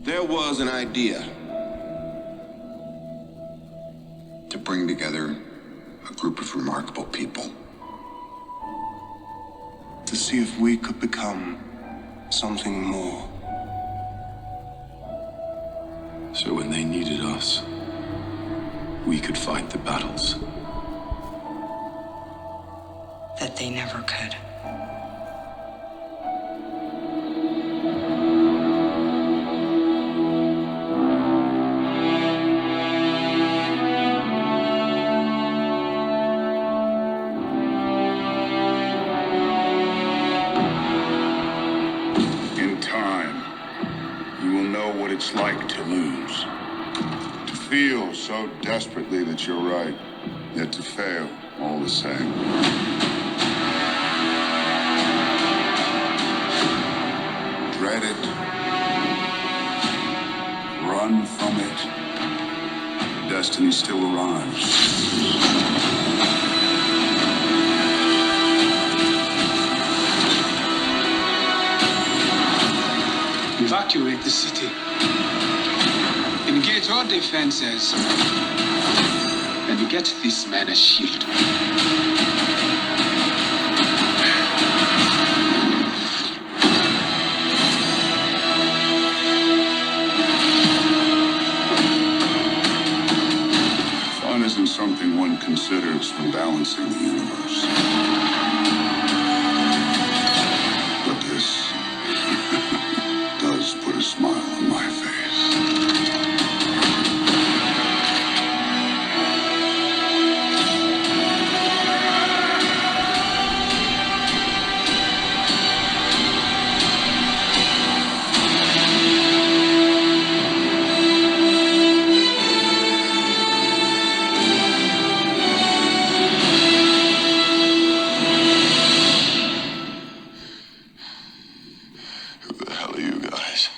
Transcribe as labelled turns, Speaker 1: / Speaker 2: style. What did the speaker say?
Speaker 1: There was an idea to bring together a group of remarkable people to see if we could become something more.
Speaker 2: So when they needed us, we could fight the battles
Speaker 3: that they never could.
Speaker 4: In time, you will know what it's like to lose. To feel so desperately that you're right, yet to fail all the same. Dread it. Run from it. Destiny still arrives.
Speaker 5: Evacuate the city. Engage all defenses. And get this man a shield.
Speaker 4: Fun isn't something one considers when balancing the universe. But this does put a smile on my face.
Speaker 1: Who the hell are you guys?